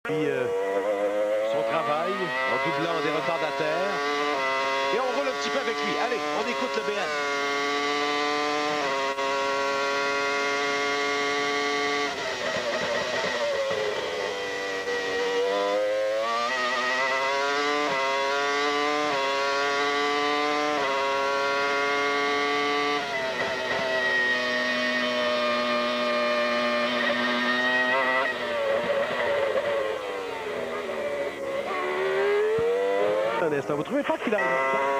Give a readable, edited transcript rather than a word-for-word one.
Puis, son travail en doublant des retardataires. Et on roule un petit peu avec lui. Allez, on écoute le BN. Un instant, vous trouvez pas qu'il a...